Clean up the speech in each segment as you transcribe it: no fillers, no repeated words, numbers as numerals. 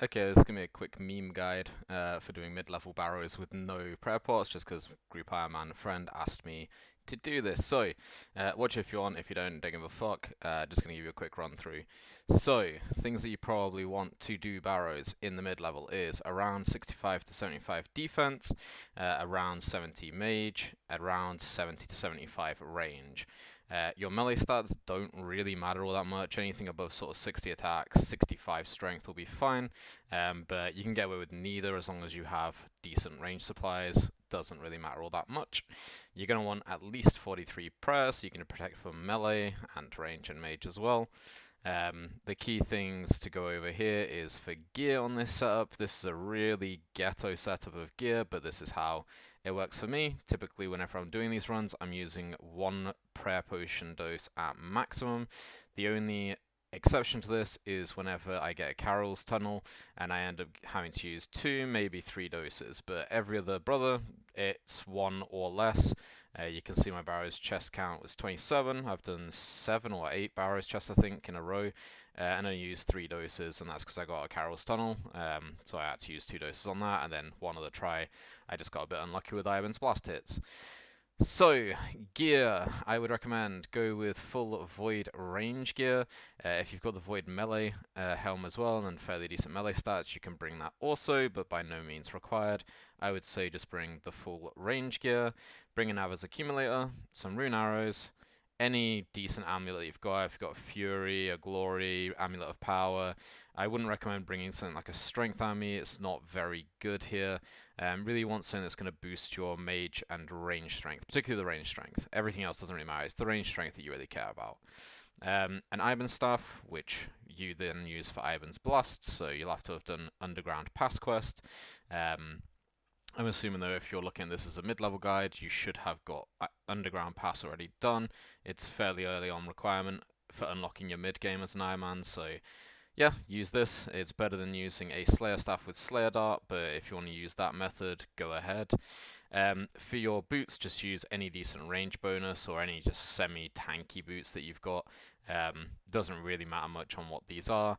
Okay, this is going to be a quick meme guide for doing mid-level Barrows with no prayer pots, just because Group Ironman friend asked me to do this. So, watch if you want. If you don't give a fuck. Just going to give you a quick run through. So, things that you probably want to do Barrows in the mid-level is around 65 to 75 defense, around 70 mage, around 70 to 75 range. Your melee stats don't really matter all that much. Anything above sort of 60 attack, 65 strength will be fine. But you can get away with neither as long as you have decent range supplies. Doesn't really matter all that much. You're going to want at least 43 prayer, so you can protect from melee and range and mage as well. The key things to go over here is for gear on this setup. This is a really ghetto setup of gear, but this is how it works for me. Typically, whenever I'm doing these runs, I'm using one prayer potion dose at maximum. The only exception to this is whenever I get a Carol's tunnel and I end up having to use 2, maybe 3 doses, but every other brother it's 1 or less. You can see my Barrows chest count was 27. I've done 7 or 8 Barrows chests I think in a row, and I used 3 doses, and that's because I got a Carol's tunnel, so I had to use 2 doses on that, and then one other try I just got a bit unlucky with Ivan's blast hits. So, gear, I would recommend go with full Void range gear. If you've got the Void melee helm as well and fairly decent melee stats, you can bring that also, but by no means required. I would say just bring the full range gear, bring an Ava's accumulator, some rune arrows, any decent amulet you've got. If you've got a Fury, a Glory, Amulet of Power, I wouldn't recommend bringing something like a Strength Army. It's not very good here. Really want something that's going to boost your mage and range strength, particularly the range strength. Everything else doesn't really matter. It's the range strength that you really care about. An Ivan staff, which you then use for Ivan's blast, so you'll have to have done Underground Pass quest. I'm assuming though if you're looking at this as a mid-level guide, you should have got Underground Pass already done. It's fairly early on requirement for unlocking your mid-game as an Ironman, so yeah, use this. It's better than using a Slayer staff with Slayer Dart, but if you want to use that method, go ahead. For your boots, just use any decent range bonus or any just semi-tanky boots that you've got. Doesn't really matter much on what these are.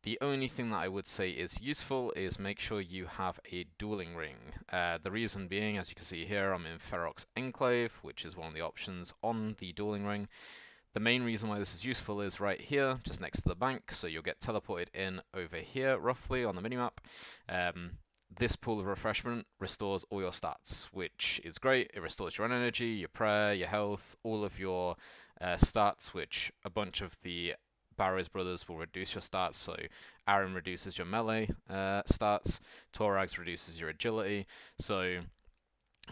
The only thing that I would say is useful is make sure you have a dueling ring. The reason being, as you can see here, I'm in Ferox Enclave, which is one of the options on the dueling ring. The main reason why this is useful is right here, just next to the bank, so you'll get teleported in over here, roughly, on the minimap. This pool of refreshment restores all your stats, which is great. It restores your energy, your prayer, your health, all of your stats, which a bunch of the Barrows brothers will reduce your stats. So Aaron reduces your melee stats, Torax reduces your agility. So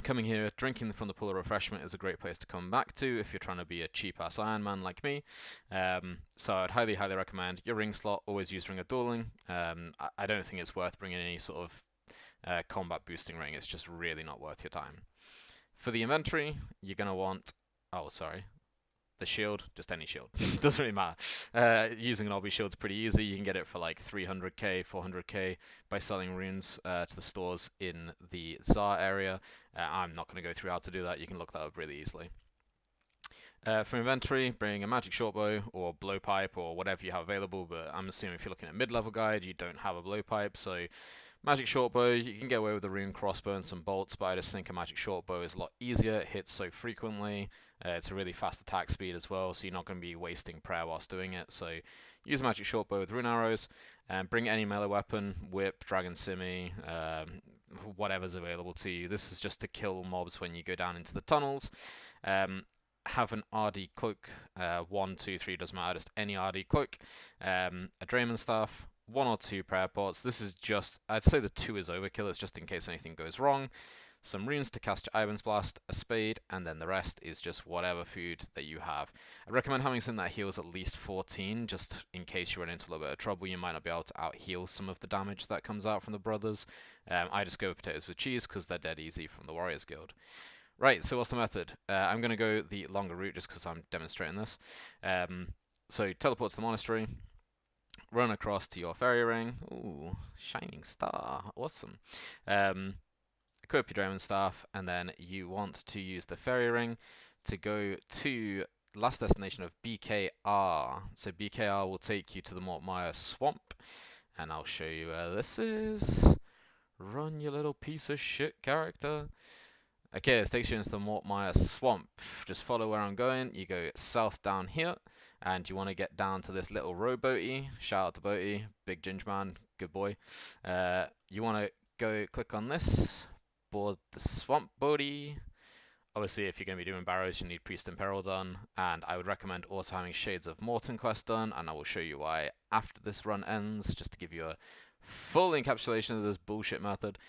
coming here, drinking from the pool of refreshment is a great place to come back to if you're trying to be a cheap-ass Iron Man like me. So I'd highly, highly recommend your ring slot, always use Ring of Dueling. I don't think it's worth bringing any sort of combat boosting ring. It's just really not worth your time. For the inventory, you're going to want... Oh, sorry. The shield, just any shield. Doesn't really matter. Using an obby shield's pretty easy. You can get it for like 300k, 400k by selling runes to the stores in the Tsar area. I'm not going to go through how to do that. You can look that up really easily. For inventory, bring a magic shortbow or blowpipe or whatever you have available, but I'm assuming if you're looking at a mid-level guide, you don't have a blowpipe, so magic shortbow, you can get away with a rune crossbow and some bolts, but I just think a magic shortbow is a lot easier. It hits so frequently. It's a really fast attack speed as well, so you're not going to be wasting prayer whilst doing it. So use a magic shortbow with rune arrows, and bring any melee weapon, whip, dragon simi, whatever's available to you. This is just to kill mobs when you go down into the tunnels. Have an RD cloak, 1, 2, 3, doesn't matter, just any RD cloak, a Drayman staff, 1 or 2 prayer pots. This is just, I'd say the 2 is overkill, it's just in case anything goes wrong. Some runes to cast your Ivan's Blast, a spade, and then the rest is just whatever food that you have. I recommend having something that heals at least 14, just in case you run into a little bit of trouble. You might not be able to out-heal some of the damage that comes out from the brothers. I just go with potatoes with cheese because they're dead easy from the Warriors Guild. Right, so what's the method? I'm going to go the longer route just because I'm demonstrating this. So teleport to the monastery, run across to your fairy ring. Ooh, shining star, awesome. Equip your Dragon Staff, and then you want to use the fairy ring to go to last destination of BKR. So BKR will take you to the Mortmire Swamp. and I'll show you where this is. Run, you little piece of shit character. Okay, this takes you into the Mortmire Swamp. Just follow where I'm going. You go south down here, and you want to get down to this little rowboaty. Shout out to Boaty, big ginger man, good boy. You want to go click on this, board the swamp boaty. Obviously, if you're going to be doing Barrows, you need Priest in Peril done, and I would recommend also having Shades of Morton quest done, and I will show you why after this run ends, just to give you a full encapsulation of this bullshit method.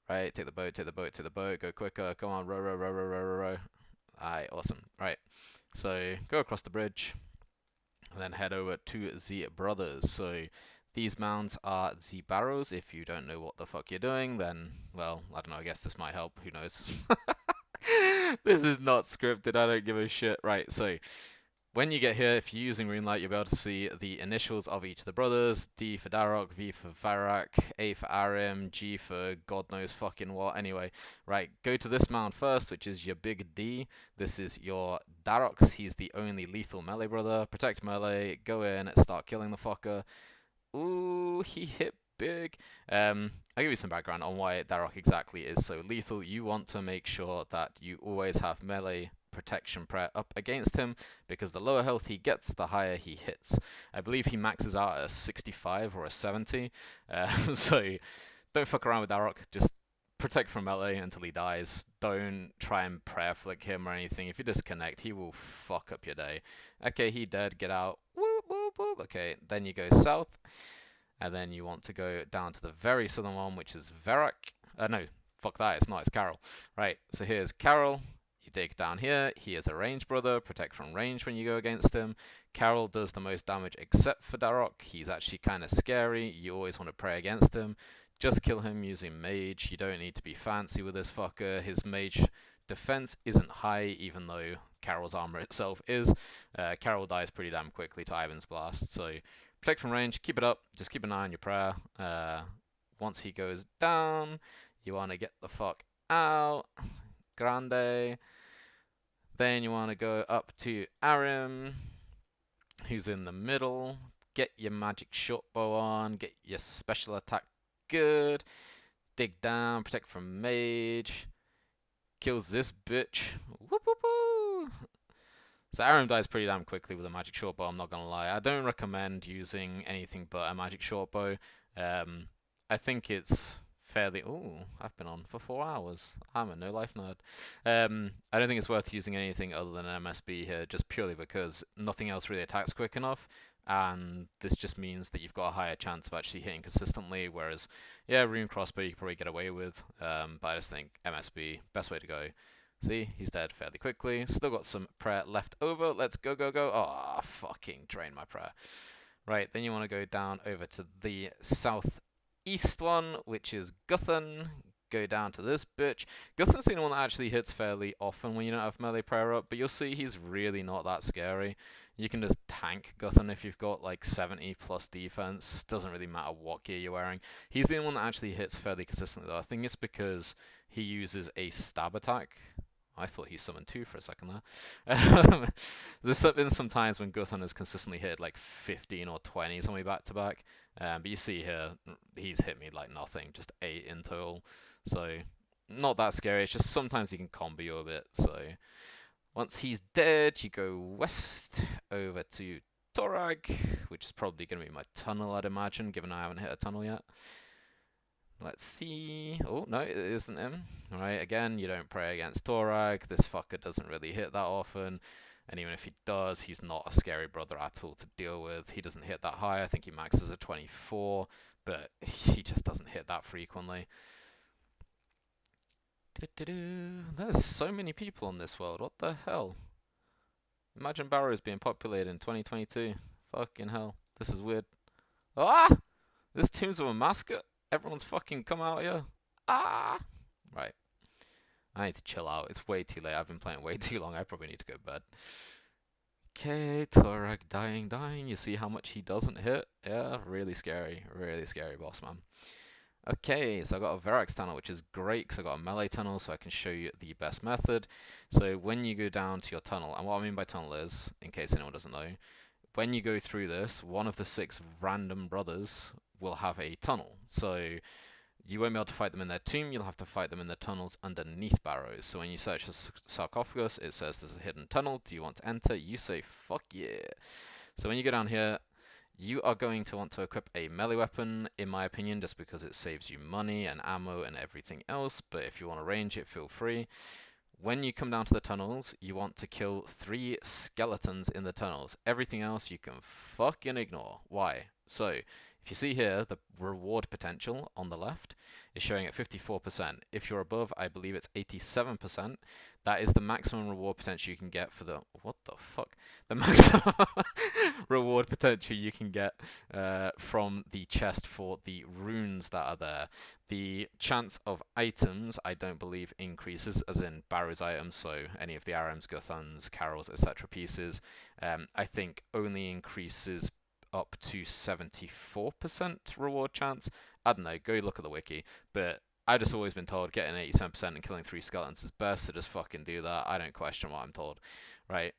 Right, take the boat, take the boat, take the boat, go quicker, come on, row, row, row, row, row, row, row. Alright, awesome. Right, so go across the bridge, and then head over to the Brothers. So these mounds are the Barrows. If you don't know what the fuck you're doing, then, well, I don't know, I guess this might help, who knows. This is not scripted, I don't give a shit. Right, so when you get here, if you're using Runelight, you'll be able to see the initials of each of the brothers. D for Darok, V for Varak, A for Arim, G for God knows fucking what. Anyway, right, go to this mound first, which is your big D. This is your Darox. He's the only lethal melee brother. Protect melee, go in, start killing the fucker. Ooh, he hit big. I'll give you some background on why Darok exactly is so lethal. You want to make sure that you always have melee protection prayer up against him, because the lower health he gets, the higher he hits. I believe he maxes out at a 65 or a 70, so don't fuck around with Darok, just protect from melee until he dies. Don't try and prayer flick him or anything. If you disconnect, he will fuck up your day. Okay, he dead, get out. Whoop, whoop, whoop. Okay, then you go south, and then you want to go down to the very southern one, which is Varak. No, fuck that, it's not, it's Carol. Right, so here's Carol. You dig down here, he is a range brother, protect from range when you go against him. Carol does the most damage except for Darok. He's actually kind of scary, you always want to pray against him. Just kill him using mage, you don't need to be fancy with this fucker. His mage defense isn't high, even though Carol's armor itself is. Carol dies pretty damn quickly to Ivan's Blast, so protect from range, keep it up, just keep an eye on your prayer. Once he goes down, you want to get the fuck out. Grande. Then you want to go up to Arim, who's in the middle. Get your magic short bow on, get your special attack good. Dig down, protect from mage. Kills this bitch. Whoop, whoop, whoop. So Arim dies pretty damn quickly with a magic short bow, I'm not gonna lie. I don't recommend using anything but a magic short bow. I think it's fairly... Ooh, I've been on for 4 hours. I'm a no-life nerd. I don't think it's worth using anything other than an MSB here, just purely because nothing else really attacks quick enough, and this just means that you've got a higher chance of actually hitting consistently, whereas, yeah, Rune Crossbow you can probably get away with, but I just think MSB, best way to go. See, he's dead fairly quickly. Still got some prayer left over. Let's go, go, go. Oh, fucking drain my prayer. Right, then you want to go down over to the southeast one, which is Guthan. Go down to this bitch. Guthan's the one that actually hits fairly often when you don't have melee prayer up, but you'll see he's really not that scary. You can just tank Guthan if you've got like 70 plus defense. Doesn't really matter what gear you're wearing. He's the one that actually hits fairly consistently though. I think it's because he uses a stab attack. I thought he summoned 2 for a second there. There's been some times when Guthan has consistently hit like 15 or 20 on me back to back. But you see here, he's hit me like nothing, just 8 in total. So, not that scary, it's just sometimes he can combo you a bit. So, once he's dead, you go west over to Torag, which is probably going to be my tunnel, I'd imagine, given I haven't hit a tunnel yet. Let's see. Oh, no, it isn't him. Alright, again, you don't pray against Torag. This fucker doesn't really hit that often. And even if he does, he's not a scary brother at all to deal with. He doesn't hit that high. I think he maxes at 24, but he just doesn't hit that frequently. There's so many people on this world. What the hell? Imagine Barrows being populated in 2022. Fucking hell. This is weird. Ah! This Tombs of a Mascot? Everyone's fucking come out here. Ah! Right. I need to chill out. It's way too late. I've been playing way too long. I probably need to go to bed. Okay, Torag dying. You see how much he doesn't hit? Yeah, really scary boss, man. Okay, so I got a Verax tunnel, which is great because I got a melee tunnel, so I can show you the best method. So when you go down to your tunnel, and what I mean by tunnel is, in case anyone doesn't know, when you go through this, one of the 6 random brothers will have a tunnel. So you won't be able to fight them in their tomb, you'll have to fight them in the tunnels underneath Barrows. So when you search the sarcophagus, it says there's a hidden tunnel. Do you want to enter? You say, fuck yeah. So when you go down here, you are going to want to equip a melee weapon, in my opinion, just because it saves you money and ammo and everything else. But if you want to range it, feel free. When you come down to the tunnels, you want to kill 3 skeletons in the tunnels. Everything else you can fucking ignore. Why? So, if you see here, the reward potential on the left is showing at 54%. If you're above, I believe it's 87%. That is the maximum reward potential you can get for the... What the fuck? The maximum reward potential you can get from the chest for the runes that are there. The chance of items, I don't believe, increases, as in Barrows items, so any of the Arams, Guthans, Carols, etc. pieces, I think only increases up to 74% reward chance. I don't know, go look at the wiki, but I've just always been told getting 87% and killing 3 skeletons is best, so just fucking do that. I don't question what I'm told, right?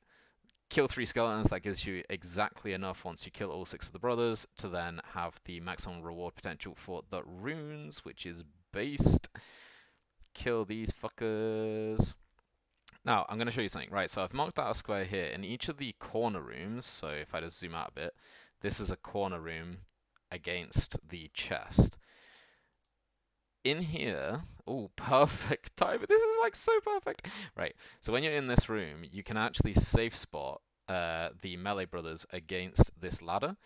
Kill 3 skeletons, that gives you exactly enough once you kill all 6 of the brothers to then have the maximum reward potential for the runes, which is based. Kill these fuckers. Now, I'm going to show you something. Right, so I've marked out a square here. In each of the corner rooms, so if I just zoom out a bit, this is a corner room against the chest. In here, oh, perfect timing. This is like so perfect. Right, so when you're in this room, you can actually safe spot the melee brothers against this ladder,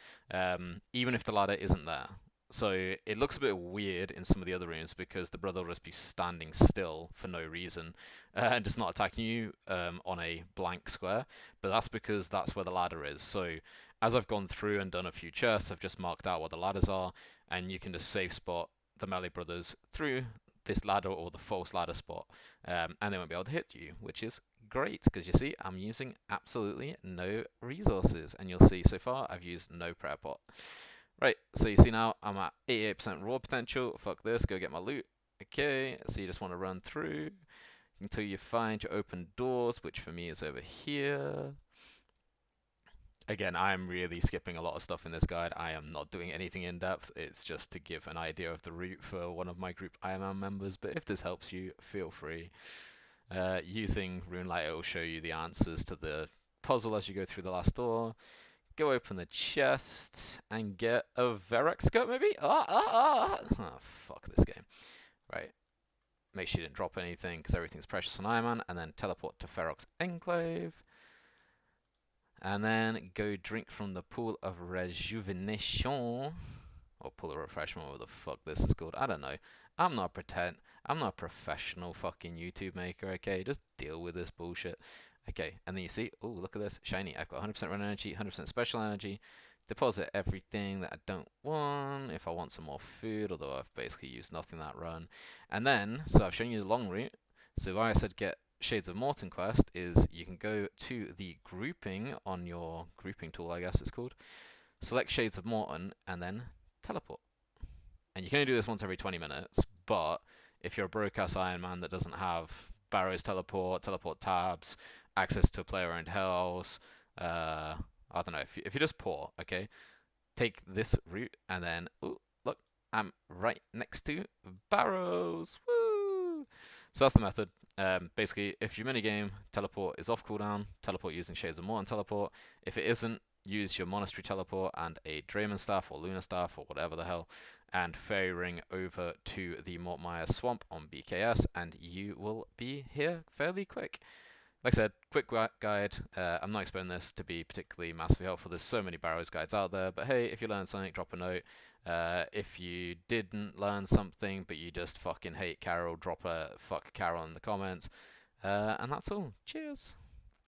even if the ladder isn't there. So it looks a bit weird in some of the other rooms because the brother will just be standing still for no reason and just not attacking you on a blank square. But that's because that's where the ladder is. So as I've gone through and done a few chests, I've just marked out what the ladders are, and you can just safe spot the melee brothers through this ladder or the false ladder spot, and they won't be able to hit you, which is great because you see I'm using absolutely no resources, and you'll see so far I've used no prayer pot. Right, so you see now I'm at 88% raw potential. Fuck this, go get my loot. Okay, so you just want to run through until you find your open doors, which for me is over here. Again, I'm really skipping a lot of stuff in this guide. I am not doing anything in depth. It's just to give an idea of the route for one of my group Ironman members. But if this helps you, feel free. Using Runelight, it will show you the answers to the puzzle as you go through the last door. Go open the chest and get a Verex skirt, maybe? Oh, fuck this game. Right. Make sure you didn't drop anything because everything's precious on Ironman. And then teleport to Ferox Enclave. And then go drink from the pool of rejuvenation. Or pool of refreshment, what the fuck this is called. I don't know. I'm not a professional fucking YouTube maker, okay? Just deal with this bullshit. Okay, and then you see, oh, look at this, shiny. I've got 100% run energy, 100% special energy. Deposit everything that I don't want if I want some more food, although I've basically used nothing that run. And then, so I've shown you the long route. So why I said get Shades of Morton quest is you can go to the grouping on your grouping tool, I guess it's called. Select Shades of Morton and then teleport. And you can only do this once every 20 minutes, but if you're a broke-ass Ironman that doesn't have Barrows teleport tabs, access to a player-owned house, I don't know, if you're just poor, okay, take this route and then, ooh, look, I'm right next to Barrows, woo! So that's the method. Basically, if your minigame teleport is off cooldown, teleport using Shades of Morton teleport. If it isn't, use your Monastery teleport and a Drayman staff or Lunar staff or whatever the hell, and Fairy Ring over to the Mortmire Swamp on BKS, and you will be here fairly quick. Like I said, quick guide. I'm not expecting this to be particularly massively helpful. There's so many Barrows guides out there, but hey, if you learned something, drop a note. If you didn't learn something, but you just fucking hate Carol, drop a fuck Carol in the comments. And that's all. Cheers.